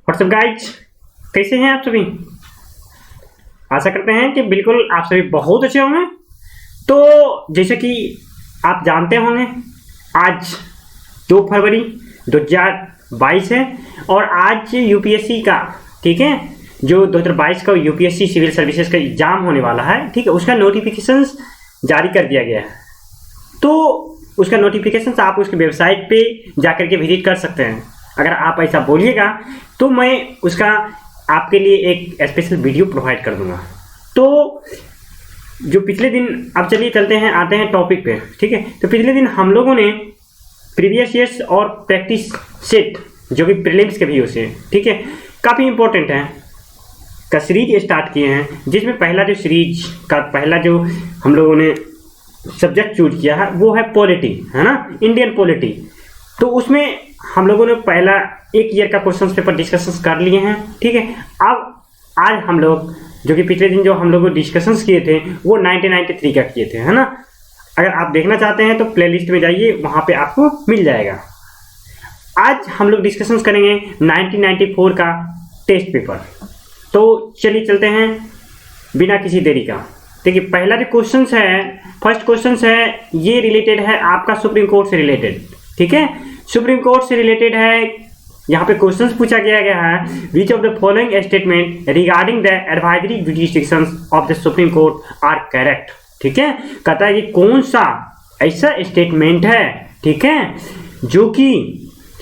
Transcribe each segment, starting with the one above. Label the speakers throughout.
Speaker 1: What's up guys, कैसे हैं आप सभी। आशा करते हैं कि बिल्कुल आप सभी बहुत अच्छे होंगे। तो जैसे कि आप जानते होंगे आज 2 फरवरी 2022 है और आज यूपीएससी का, ठीक है, जो 2022 का यूपीएससी सिविल सर्विसेज का एग्जाम होने वाला है, ठीक है, उसका नोटिफिकेशंस जारी कर दिया गया है। तो उसका नोटिफिकेशंस आप उसकी वेबसाइट पे जाकर के विजिट कर सकते हैं। अगर आप ऐसा बोलिएगा तो मैं उसका आपके लिए एक स्पेशल वीडियो प्रोवाइड कर दूंगा। तो जो पिछले दिन, अब चलिए चलते हैं, आते हैं टॉपिक पे, ठीक है। तो पिछले दिन हम लोगों ने प्रीवियस ईयर्स और प्रैक्टिस सेट जो कि प्रीलिम्स के भी उसे, ठीक है, काफ़ी इंपॉर्टेंट है, का सीरीज स्टार्ट किए हैं, जिसमें पहला जो सीरीज का पहला जो हम लोगों ने सब्जेक्ट चूज किया है वो है पॉलिटी, है ना, इंडियन पॉलिटी। तो उसमें हम लोगों ने पहला 1 ईयर का क्वेश्चन पेपर डिस्कशंस कर लिए हैं, ठीक है। अब आज हम लोग जो कि पिछले दिन जो हम लोग डिस्कशंस किए थे वो 1993 का किए थे, है ना। अगर आप देखना चाहते हैं तो प्लेलिस्ट में जाइए, वहाँ पे आपको मिल जाएगा। आज हम लोग डिस्कशंस करेंगे 1994 का टेस्ट पेपर। तो चलिए चलते हैं बिना किसी देरी का। देखिए पहला जो क्वेश्चन है, फर्स्ट क्वेश्चन है, ये रिलेटेड है आपका सुप्रीम कोर्ट से रिलेटेड, ठीक है, सुप्रीम कोर्ट से रिलेटेड है। यहाँ पे क्वेश्चंस पूछा गया है, which of the following statement regarding the advisory jurisdictions of the supreme court are correct, ठीक है। कहता है कि कौन सा ऐसा स्टेटमेंट है, ठीक है, जो कि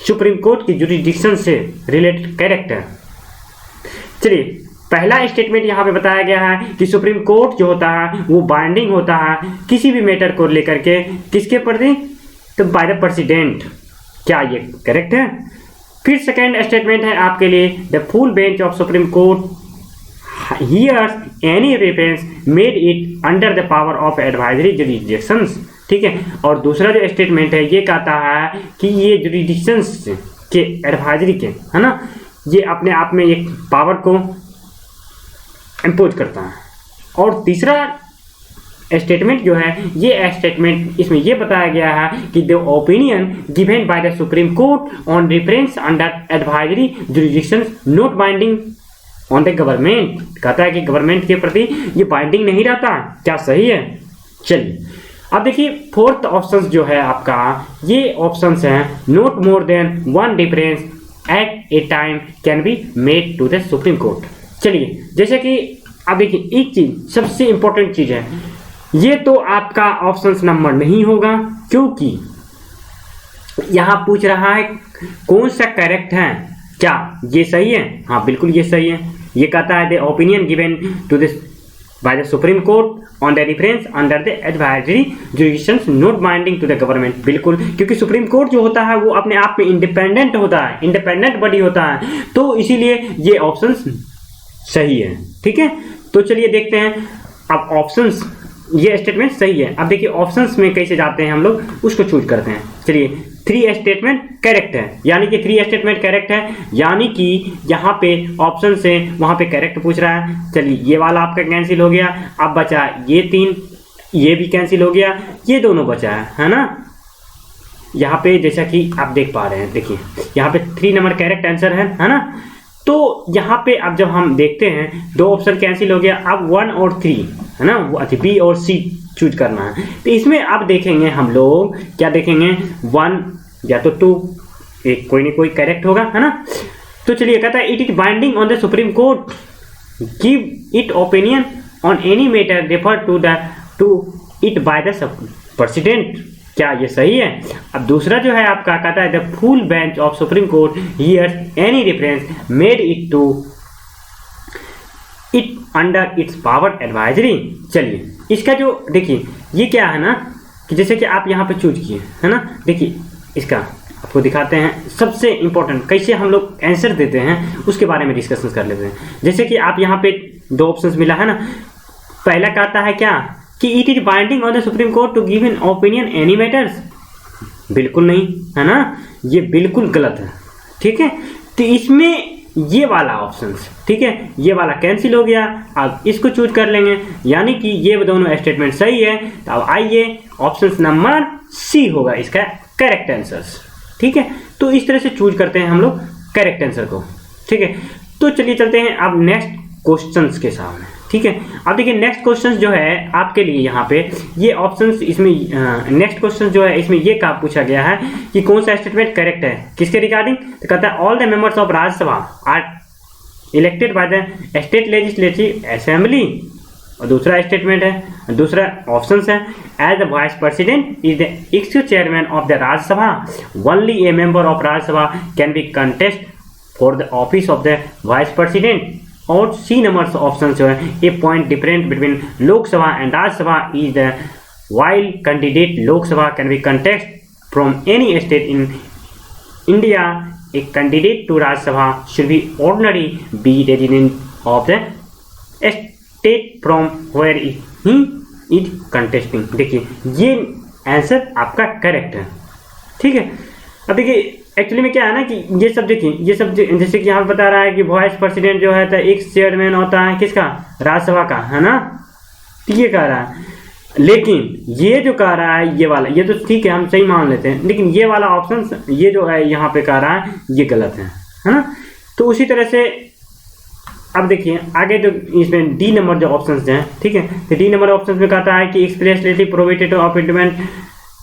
Speaker 1: सुप्रीम कोर्ट की जुडिस्डिक्शन से रिलेटेड करेक्ट है। चलिए पहला स्टेटमेंट यहाँ पे बताया गया है कि सुप्रीम कोर्ट जो होता है वो बाइंडिंग होता है किसी भी मैटर को लेकर के, किसके प्रति, तो बाय द प्रेसिडेंट। क्या ये करेक्ट है। फिर सेकेंड स्टेटमेंट है आपके लिए, the full bench of supreme court hears any reference made it under the power of advisory jurisdictions, ठीक है। और दूसरा जो स्टेटमेंट है ये कहता है कि ये जुडिस्डिक्शंस के एडवाइजरी के, है ना, ये अपने आप में एक पावर को इम्पोज करता है। और तीसरा स्टेटमेंट जो है, ये स्टेटमेंट इसमें ये बताया गया है कि the opinion given by the supreme court on reference under advisory jurisdiction not binding on the government. कहता है कि गवर्नमेंट के प्रति ये बाइंडिंग नहीं रहता। क्या सही है। चलिए अब देखिए फोर्थ ऑप्शन जो है आपका, ये ऑप्शंस हैं, not more than 1 difference at a time can be made to the supreme Court. चलिए जैसे कि अब देखिए एक चीज, सबसे इंपॉर्टेंट चीज है, ये तो आपका ऑप्शन नंबर नहीं होगा, क्योंकि यहां पूछ रहा है कौन सा करेक्ट है। क्या ये सही है। हाँ बिल्कुल ये सही है। ये कहता है the opinion given to this by the supreme court on the difference under the advisory jurisdictions not binding to the government. बिल्कुल, क्योंकि सुप्रीम कोर्ट जो होता है वो अपने आप में इंडिपेंडेंट होता है, इंडिपेंडेंट बॉडी होता है, तो इसीलिए ये ऑप्शन सही है, ठीक है। तो चलिए देखते हैं अब ऑप्शंस, ये स्टेटमेंट सही है। अब देखिए ऑप्शंस में कैसे जाते हैं हम लोग, उसको चूज करते हैं। चलिए 3 स्टेटमेंट करेक्ट है, यानी कि 3 स्टेटमेंट करेक्ट है, यानी कि यहाँ पे ऑप्शन से वहाँ पे करेक्ट पूछ रहा है। चलिए ये वाला आपका कैंसिल हो गया, अब बचा ये 3, ये भी कैंसिल हो गया, ये दोनों बचा है ना। यहाँ पे जैसा कि आप देख पा रहे हैं, देखिए यहाँ पे 3 नंबर करेक्ट आंसर है ना। तो यहाँ पे अब जब हम देखते हैं 2 ऑप्शन कैंसिल हो गया, अब 1 और 3 है ना, वो बी और सी चूज करना है। तो इसमें अब देखेंगे हम लोग, क्या देखेंगे, 1 या तो 2, एक कोई नहीं कोई करेक्ट होगा, है ना। तो चलिए कहता है it is binding on the supreme Court give it opinion on any matter refer to it by the president. क्या ये सही है। अब दूसरा जो है आपका कहता है the full bench of supreme court hears any reference made it to it under its power advisory. चलिए इसका जो देखिए ये क्या है ना, कि जैसे कि आप यहाँ पे चूज किए, है ना, देखिए इसका आपको दिखाते हैं। सबसे इंपॉर्टेंट कैसे हम लोग आंसर देते हैं उसके बारे में डिस्कशन कर लेते हैं। जैसे कि आप यहाँ पे 2 ऑप्शंस मिला है ना, पहला कहता है क्या कि it is binding on the supreme Court to give an opinion any matters. बिल्कुल नहीं, है ना, ये बिल्कुल गलत है, ठीक है। तो इसमें ये वाला ऑप्शन, ठीक है, ये वाला कैंसिल हो गया, अब इसको चूज कर लेंगे, यानी कि ये दोनों स्टेटमेंट सही है। तो अब आइए ऑप्शन नंबर सी होगा इसका करेक्ट आंसर, ठीक है। तो इस तरह से चूज करते हैं हम लोग करेक्ट आंसर को। ठीक है। तो चलिए चलते हैं अब नेक्स्ट क्वेश्चंस के सामने, ठीक है। अब देखिए नेक्स्ट क्वेश्चन जो है आपके लिए यहाँ पे ये ऑप्शंस, इसमें नेक्स्ट क्वेश्चन जो है इसमें ये क्या पूछा गया है कि कौन सा स्टेटमेंट करेक्ट है, किसके रिगार्डिंग, तो कहता है all the members of Rajya Sabha are elected by the state legislative assembly, और दूसरा स्टेटमेंट है, दूसरा ऑप्शन है as the vice president is the ex chairman of the Rajya Sabha, only a member of Rajya Sabha can be contest for the office of the vice president. और C number option जो है a point different between Lok Sabha and Rajya Sabha is the while candidate Lok Sabha can be contest from any state in India, a candidate to Rajya Sabha should be ordinary be resident of the state from where he is contesting. देखिए ये answer आपका correct है, ठीक है। अब देखिए actually में क्या है ना कि ये सब देखिए, ये सब जैसे कि यहाँ पे बता रहा है कि वाइस प्रेसिडेंट जो है तो एक चेयरमैन होता है किसका, राज्यसभा का, है ना, तो ये कह रहा है। लेकिन ये जो कह रहा है ये वाला, ये तो ठीक है हम सही मान लेते हैं, लेकिन ये वाला ऑप्शन ये जो है यहाँ पे कह रहा है ये गलत है ना। तो उसी तरह से अब देखिए आगे जो इसमें डी नंबर जो ऑप्शंस हैं, ठीक है, तो डी नंबर ऑप्शंस में कहता है कि expressly provided of independent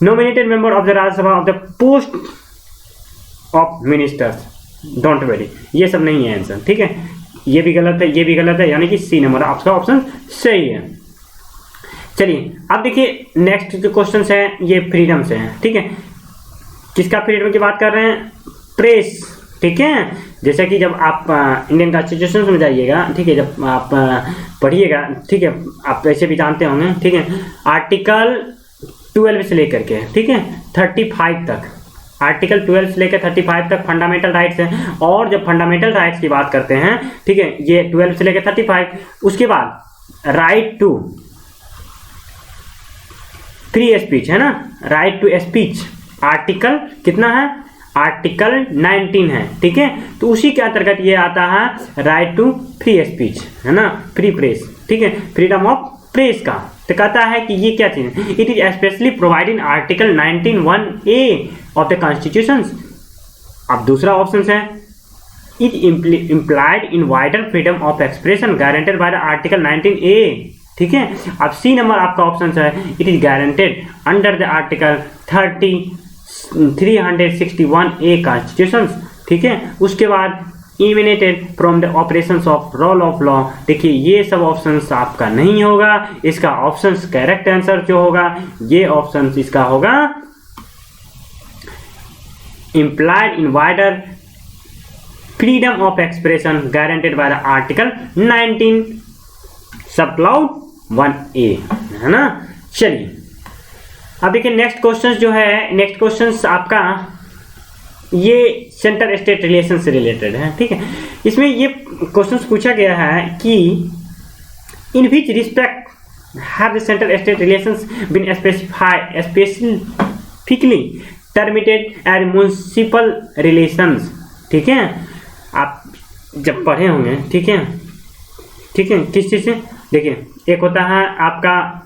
Speaker 1: nominated member of the Rajya Sabha of the post of ministers, don't worry, ये सब नहीं है आंसर, ठीक है। ये भी गलत है, ये भी गलत है, यानी कि सी नंबर आपका ऑप्शन सही है। चलिए अब देखिए नेक्स्ट जो क्वेश्चन है ये फ्रीडम से है, ठीक है। किसका फ्रीडम की बात कर रहे हैं, प्रेस, ठीक है। जैसे कि जब आप इंडियन कॉन्स्टिट्यूशन में जाइएगा, ठीक है, जब आप पढ़िएगा, ठीक है, आप वैसे भी जानते होंगे, ठीक है, आर्टिकल 12 से लेकर के, ठीक है, 35 तक, आर्टिकल 12 से लेकर 35 तक फंडामेंटल राइट्स हैं। और जब फंडामेंटल राइट्स की बात करते हैं, ठीक है, ये 12 से लेकर 35, उसके बाद राइट टू फ्री स्पीच है ना, राइट टू स्पीच आर्टिकल कितना है, आर्टिकल 19 है, ठीक है। तो उसी के अंतर्गत ये आता है राइट टू फ्री स्पीच, है ना, फ्री प्रेस, ठीक है, फ्रीडम ऑफ प्रेस का। तो कहता है कि ये क्या चीज है, it is specially provide in article 19(1)(a of the constitution. अब दूसरा ऑप्शन है it implied in wider freedom of expression guaranteed by the article 19(a), ठीक है। अब सी नंबर आपका ऑप्शन है it is guaranteed under the article 361(a) constitution, ठीक है। उसके बाद eliminated from the operations of rule of law. देखिए ये सब ऑप्शंस आपका नहीं होगा, इसका ऑप्शंस करेक्ट आंसर जो होगा ये ऑप्शंस इसका होगा implied in wider freedom of expression guaranteed by the article 19 subclause 1(a), है ना। चलिए अब देखिए नेक्स्ट क्वेश्चन जो है, नेक्स्ट क्वेश्चन आपका ये सेंटर स्टेट रिलेशन से रिलेटेड है, ठीक है। इसमें ये क्वेश्चन पूछा गया है कि in which respect have the centre state relations been specifically terminated as municipal relations, ठीक है। आप जब पढ़े होंगे, ठीक है, ठीक है, किस चीज़ से, देखिए एक होता है आपका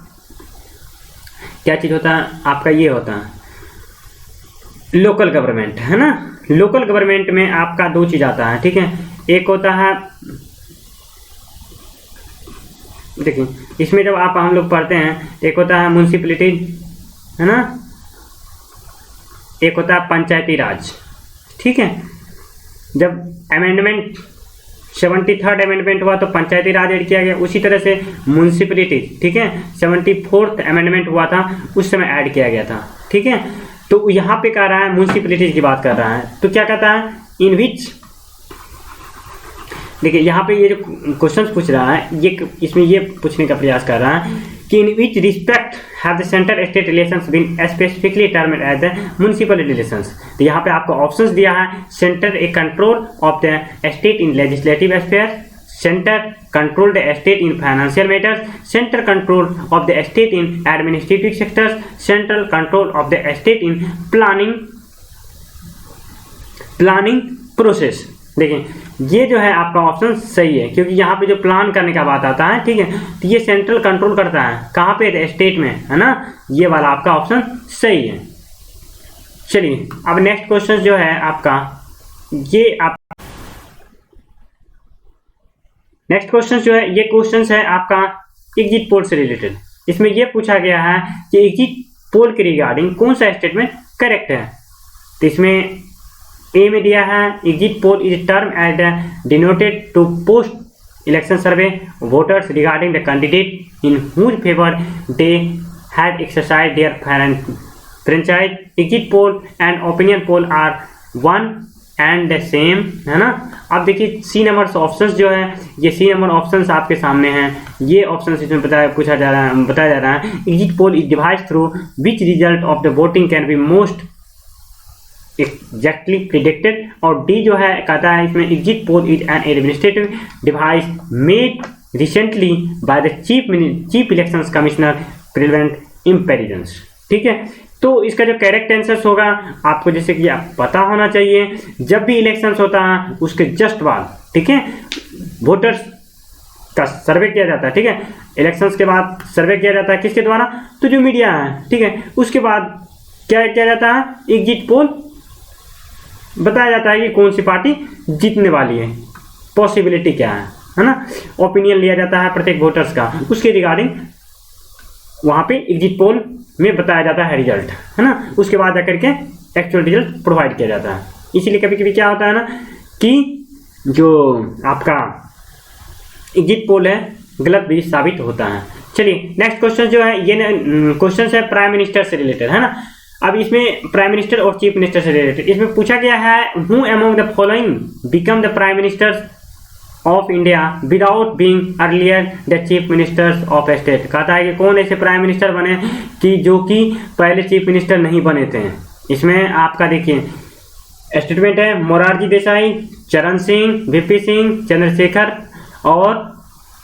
Speaker 1: क्या चीज़ होता है, आपका ये होता है लोकल गवर्नमेंट, है ना। लोकल गवर्नमेंट में आपका दो चीज आता है, ठीक है। एक होता है, देखिए इसमें जब आप हम लोग पढ़ते हैं, एक होता है म्युनिसिपैलिटी, है ना, एक होता है पंचायती राज, ठीक है। जब अमेंडमेंट 73rd अमेंडमेंट हुआ तो पंचायती राज ऐड किया गया, उसी तरह से म्युनिसिपैलिटी, ठीक है, 74th अमेंडमेंट हुआ था उस समय ऐड किया गया था, ठीक है। तो यहाँ पे कह रहा है म्युनिसिपैलिटीज की बात कर रहा है, तो क्या कहता है इन विच, देखिए यहाँ पे ये जो क्वेश्चन पूछ रहा है ये इसमें ये पूछने का प्रयास कर रहा है कि in which respect have the centre state relations been specifically termed as the municipal relations. तो यहाँ पे आपको ऑप्शंस दिया है, centre a control of the state in legislative affairs, centre control the state in financial matters, centre control of the state in administrative sectors, central control of the state in planning process. देखिए ये जो है आपका option सही है, क्योंकि यहाँ पे जो प्लान करने का बात आता है, ठीक है, तो ये सेंट्रल कंट्रोल करता है कहाँ पे, स्टेट में, है ना। ये वाला आपका ऑप्शन सही है। चलिए अब नेक्स्ट क्वेश्चन जो है आपका ये आप नेक्स्ट क्वेश्चन जो है, ये क्वेश्चन है आपका एग्जिट पोल से रिलेटेड। इसमें ये पूछा गया है कि एग्जिट पोल के रिगार्डिंग कौन सा स्टेटमेंट करेक्ट है। तो इसमें ए में दिया है exit poll is term as denoted to post election survey voters regarding the candidate in whose favour they had exercise their franchise. Exit poll and opinion poll are one and the same, है ना। अब देखिए सी number options जो है, ये सी number options आपके सामने हैं। ये ऑप्शंस इसमें बताया जा रहा है exit poll is device through which result of the voting can be most exactly predicted. और डी जो है कहता है इसमें exit poll is an administrative device made recently by the chief election commissioner prevent impertinence. ठीक है, तो इसका जो करेक्ट आंसर होगा आपको जैसे कि आप पता होना चाहिए, जब भी इलेक्शंस होता है उसके जस्ट बाद, ठीक है, वोटर्स का सर्वे किया जाता है। ठीक है, इलेक्शंस के बाद सर्वे किया जाता है किसके द्वारा, तो जो मीडिया है। ठीक है, उसके बाद क्या किया जाता है, एग्जिट पोल बताया जाता है कि कौन सी पार्टी जीतने वाली है, पॉसिबिलिटी क्या है ना। ओपिनियन लिया जाता है प्रत्येक वोटर्स का, उसके रिगार्डिंग वहाँ पे एग्जिट पोल में बताया जाता है रिजल्ट, है ना। उसके बाद जाकर के एक्चुअल रिजल्ट प्रोवाइड किया जाता है। इसीलिए कभी कभी क्या होता है ना कि जो आपका एग्जिट पोल है गलत भी साबित होता है। चलिए नेक्स्ट क्वेश्चन जो है, ये क्वेश्चन है प्राइम मिनिस्टर से रिलेटेड, है ना। अब इसमें प्राइम मिनिस्टर और चीफ मिनिस्टर से रिलेटेड इसमें पूछा गया है who among the following become the prime minister of India without being earlier the chief ministers of state. कहता है कि कौन ऐसे प्राइम मिनिस्टर बने कि जो कि पहले चीफ मिनिस्टर नहीं बने थे। इसमें आपका देखिए स्टेटमेंट है मोरारजी देसाई, चरण सिंह, वीपी सिंह, चंद्रशेखर और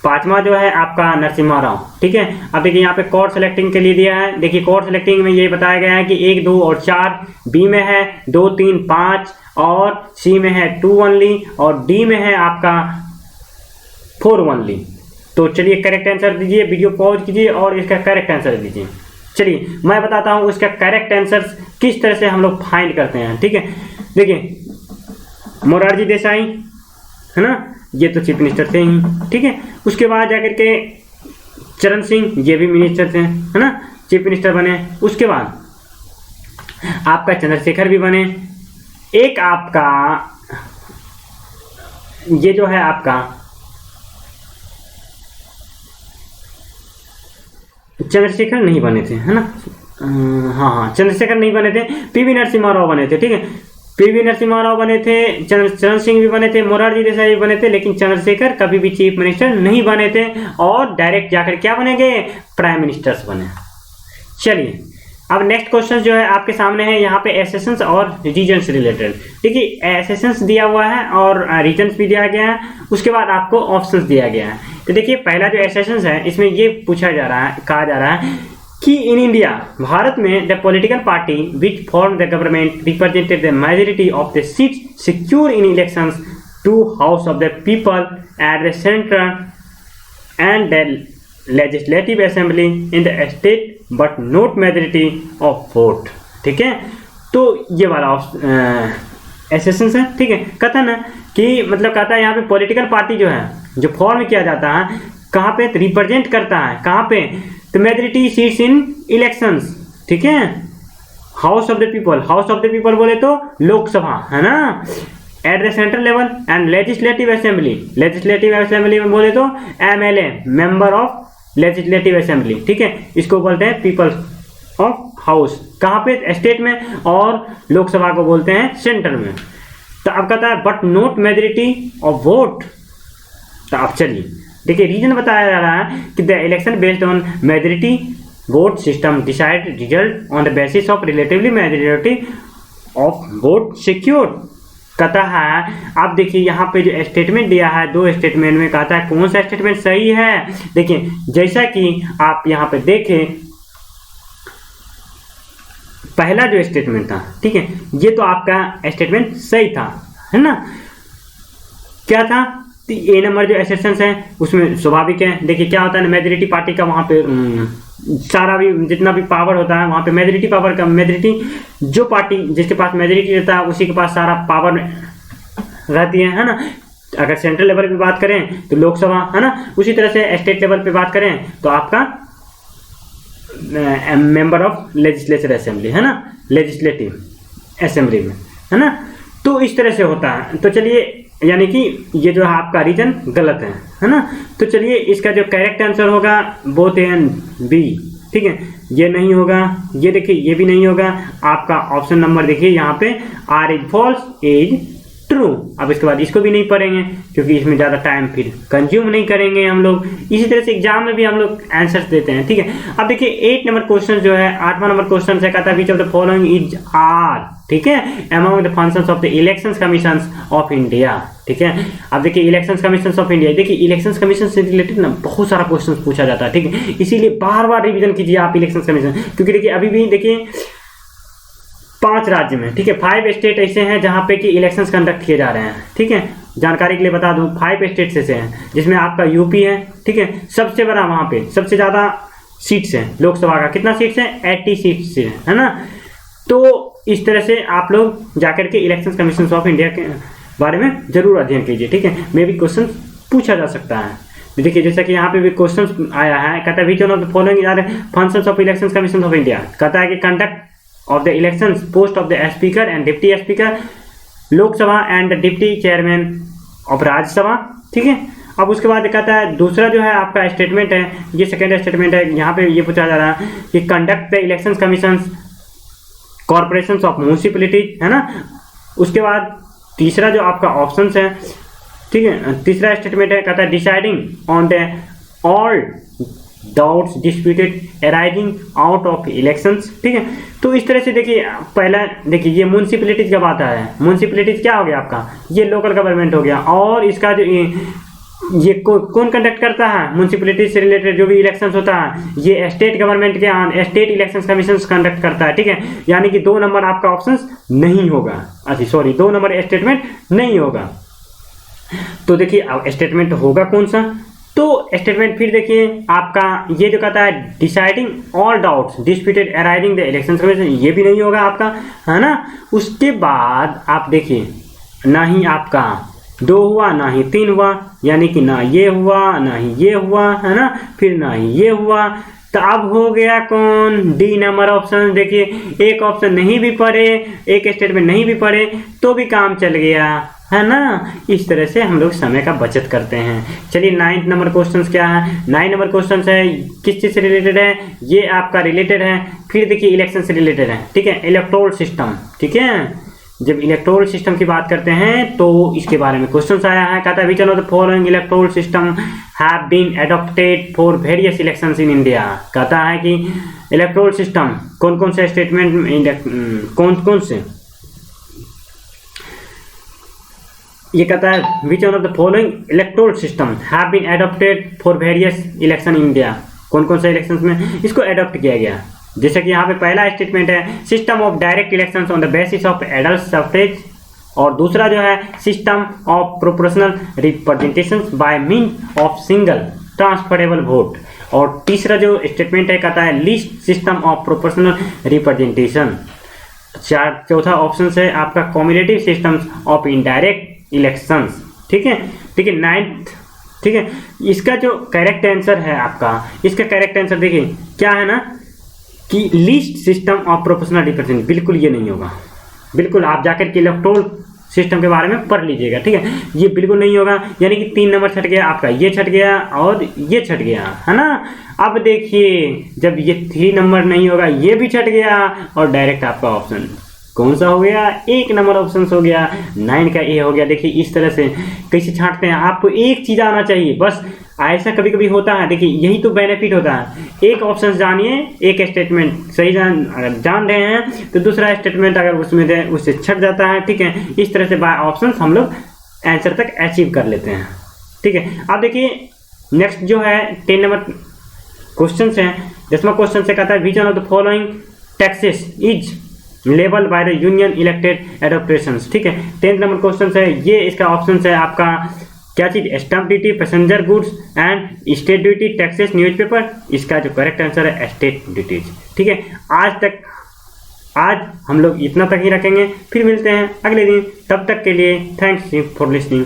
Speaker 1: पांचवा जो है आपका नरसिम्हा राव। ठीक है, अब देखिए यहाँ पे कोर्ट सेलेक्टिंग के लिए दिया है। देखिए कोर्ट सेलेक्टिंग में ये बताया गया है कि 1, 2 और 4, बी में है 2, 3, 5 और सी में है 2 ओनली और डी में है आपका 4 ओनली। तो चलिए करेक्ट आंसर दीजिए, वीडियो पॉज कीजिए और इसका करेक्ट आंसर दीजिए। चलिए मैं बताता हूँ इसका करेक्ट आंसर किस तरह से हम लोग फाइंड करते हैं। ठीक है, देखिए मोरारजी देसाई, है ना, ये तो चीफ मिनिस्टर थे ही। ठीक है, उसके बाद जाकर के चरण सिंह, ये भी मिनिस्टर थे, है ना, चीफ मिनिस्टर बने। उसके बाद आपका चंद्रशेखर भी बने। एक आपका ये जो है आपका चंद्रशेखर नहीं बने थे, है ना। हाँ, चंद्रशेखर नहीं बने थे, पीवी नरसिम्हा राव बने थे। ठीक है, पीवी नरसिम्हा राव बने थे, चरण सिंह भी बने थे, मोरारजी देसाई भी बने थे, लेकिन चंद्रशेखर कभी भी चीफ मिनिस्टर नहीं बने थे और डायरेक्ट जाकर क्या बनेंगे, प्राइम मिनिस्टर्स बने। चलिए अब नेक्स्ट क्वेश्चन जो है आपके सामने है, यहाँ पे एसेशंस और रीजन्स रिलेटेड। देखिए एसेशंस दिया हुआ है और रीजन्स भी दिया गया है, उसके बाद आपको ऑप्शंस दिया गया है। तो देखिए पहला जो एसेशंस है इसमें ये पूछा जा रहा है, कहा जा रहा है कि इन इंडिया, भारत में the political party which form the government represented the majority of the seat secure in elections to House of the People at the centre and the legislative assembly in the state but not majority of vote. ठीक है, तो ये वाला एसेशंस है। ठीक है, कहता है ना कि मतलब कहता है यहाँ पे पॉलिटिकल पार्टी जो है जो फॉर्म किया जाता है कहाँ पे, रिप्रेजेंट करता है कहाँ पे, तो मेजॉरिटी सीट्स इन इलेक्शंस। ठीक है, house of the people, house of the people बोले तो लोकसभा, है ना, at the central level and legislative assembly, legislative assembly में बोले तो MLA, member of legislative assembly. ठीक है, इसको बोलते हैं पीपल्स ऑफ हाउस, कहाँ पे, स्टेट में, और लोकसभा को बोलते हैं सेंटर में। तो अब कहता है but not majority of vote. तो अब चलिए देखिए रीजन बताया जा रहा है कि the election based on majority vote system decide result on the basis of relatively majority of vote secured. कहता है अब देखिए यहाँ पे जो स्टेटमेंट दिया है, दो स्टेटमेंट में कहता है कौन सा स्टेटमेंट सही है। देखिए जैसा कि आप यहाँ पे देखें, पहला जो स्टेटमेंट था, ठीक है, ये तो आपका स्टेटमेंट सही था, है ना। क्या था, तो ए नंबर जो एसेशंस है उसमें स्वाभाविक है। देखिए क्या होता है ना, मेजॉरिटी पार्टी का वहाँ पे सारा भी जितना भी पावर होता है वहाँ पे मेजॉरिटी पावर का, मेजॉरिटी जो पार्टी जिसके पास मेजॉरिटी रहता है उसी के पास सारा पावर रहती है ना। अगर सेंट्रल लेवल पे बात करें तो लोकसभा, है ना, उसी तरह से स्टेट लेवल पे बात करें तो आपका मेंबर ऑफ लेजिस्लेचर असेंबली, है ना, लेजिस्लेटिव असेंबली में, है ना। तो इस तरह से होता है। तो चलिए, यानी कि ये जो है आपका रीजन गलत है ना। तो चलिए इसका जो करेक्ट आंसर होगा बोथ ए एंड बी, ठीक है, ये नहीं होगा, ये देखिए ये भी नहीं होगा। आपका ऑप्शन नंबर देखिए यहाँ पे R is false is true. अब इसके बाद इसको भी नहीं पढ़ेंगे क्योंकि इसमें ज़्यादा टाइम फिर कंज्यूम नहीं करेंगे हम लोग। इसी तरह से एग्जाम में भी हम लोग आंसर्स देते हैं, ठीक है। अब देखिए 8 नंबर क्वेश्चन जो है, 8वां नंबर क्वेश्चन से कहता है which of the following is R, ठीक है, among the functions of the elections commissions of India, ठीक है। अब देखिए इलेक्शंस कमीशंस ऑफ इंडिया, देखिए इलेक्शंस कमीशन से रिलेटेड ना बहुत सारा क्वेश्चन पूछा जाता है, ठीक है, इसीलिए बार बार रिविजन कीजिए आप इलेक्शंस कमीशन, क्योंकि देखिए अभी भी देखिए 5 राज्य में, ठीक है, 5 स्टेट ऐसे हैं जहां पे कि इलेक्शंस कंडक्ट किए जा रहे हैं, ठीक है। जानकारी के लिए बता दूं 5 स्टेट्स ऐसे हैं जिसमें आपका यूपी है, ठीक है, सबसे बड़ा, वहां पे सबसे ज्यादा सीट्स हैं लोकसभा का, कितना सीट्स हैं, 80 सीट्स है ना। तो इस तरह से आप लोग जाकर के इलेक्शन कमीशन ऑफ इंडिया के बारे में जरूर अध्ययन कीजिए, ठीक है। मे भी क्वेश्चन पूछा जा सकता है। देखिए जैसा कि यहाँ पे भी क्वेश्चन आया है, कहता है which one of the following are functions of election commission of India, कहता है कि conduct of the elections, post of the speaker and deputy speaker, Lok Sabha and deputy chairman of Rajya Sabha, ठीक है। अब उसके बाद कहता है दूसरा जो है आपका स्टेटमेंट है, ये सेकेंड स्टेटमेंट है, यहाँ पे ये पूछा जा रहा है कि conduct the election commission corporation of municipalities, है ना। उसके बाद तीसरा जो आपका ऑप्शन है, ठीक है, तीसरा स्टेटमेंट है, कहता है deciding on the all doubts disputed arising out of elections, ठीक है। तो इस तरह से देखिए पहला देखिए ये म्यूनिसिपैलिटीज का बात है, म्यूनिसिपैलिटीज क्या हो गया आपका, ये लोकल गवर्नमेंट हो गया। और इसका जो ये कौन कंडक्ट करता है म्यूनिसिपैलिटीज से रिलेटेड जो भी इलेक्शंस होता है, ये स्टेट गवर्नमेंट के स्टेट इलेक्शन कमीशन कंडक्ट करता है, ठीक है। यानी कि 2 नंबर आपका ऑप्शन नहीं होगा, अच्छा सॉरी 2 नंबर स्टेटमेंट नहीं होगा। तो देखिए अब स्टेटमेंट होगा कौन सा, तो स्टेटमेंट फिर देखिए आपका ये जो कहता है deciding all doubts disputed arising the election commission, ये भी नहीं होगा आपका, है ना। उसके बाद आप देखिए ना ही आपका 2 हुआ ना ही 3 हुआ, यानी कि ना ये हुआ ना ही ये हुआ, है ना, फिर ना ही ये हुआ। तो अब हो गया कौन, डी नंबर ऑप्शन। देखिए एक ऑप्शन नहीं भी पढ़े, एक स्टेटमेंट नहीं भी पढ़े तो भी काम चल गया, है ना। इस तरह से हम लोग समय का बचत करते हैं। चलिए 9th नंबर क्वेश्चन क्या है, 9 नंबर क्वेश्चन है किस चीज़ से रिलेटेड है, ये आपका रिलेटेड है, फिर देखिए इलेक्शन से रिलेटेड है, ठीक है, इलेक्टोरल सिस्टम, ठीक है। जब इलेक्टोरल सिस्टम की बात करते हैं तो इसके बारे में क्वेश्चन आया है, कहता है which one of the following electoral system have been adopted for various elections in India. कहता है कि इलेक्टोरल सिस्टम कौन कौन से स्टेटमेंट में कौन कौन से, ये कहता है which one of the following electoral system have been adopted for various election in India, कौन कौन से इलेक्शंस में इसको एडॉप्ट किया गया। जैसे कि यहाँ पे पहला स्टेटमेंट है system of direct elections on the basis of adult suffrage, और दूसरा जो है system of proportional representation by means of single transferable vote, और तीसरा जो स्टेटमेंट है कहता है list system of proportional representation. चौथा ऑप्शन है आपका cumulative systems of indirect elections, ठीक है। ठीक है 9th, ठीक है। इसका जो करेक्ट आंसर है आपका, इसका करेक्ट आंसर देखिए क्या है ना कि list system of proportional representation, बिल्कुल ये नहीं होगा, बिल्कुल आप जाकर के इलेक्टोरल सिस्टम के बारे में पढ़ लीजिएगा, ठीक है, ये बिल्कुल नहीं होगा। यानी कि 3 नंबर छट गया आपका, ये छट गया और ये छट गया, है ना। अब देखिए जब ये 3 नंबर नहीं होगा, ये भी छट गया और डायरेक्ट आपका ऑप्शन कौन सा हो गया, 1 नंबर ऑप्शन हो गया, 9 का ए हो गया। देखिए इस तरह से कैसे छांटते हैं, आपको एक चीज आना चाहिए बस। ऐसा कभी कभी होता है, देखिए यही तो बेनिफिट होता है, एक ऑप्शन जानिए, एक स्टेटमेंट सही जान रहे हैं तो दूसरा स्टेटमेंट अगर उसमें दे उससे छट जाता है, ठीक है। इस तरह से बाय ऑप्शन हम लोग आंसर तक अचीव कर लेते हैं, ठीक है। अब देखिए नेक्स्ट जो है 10 नंबर क्वेश्चन है, 10वां क्वेश्चन से कहता है which one of the following taxes is लेबल by the union elected adaptations, ठीक है। 10th नंबर क्वेश्चन है, ये इसका ऑप्शन है आपका क्या चीज, stamp duty, passenger goods and state duty, taxes, newspaper. इसका जो करेक्ट आंसर है स्टेट ड्यूटीज, ठीक है। आज हम लोग इतना तक ही रखेंगे, फिर मिलते हैं अगले दिन, तब तक के लिए थैंक्स फॉर लिसनिंग।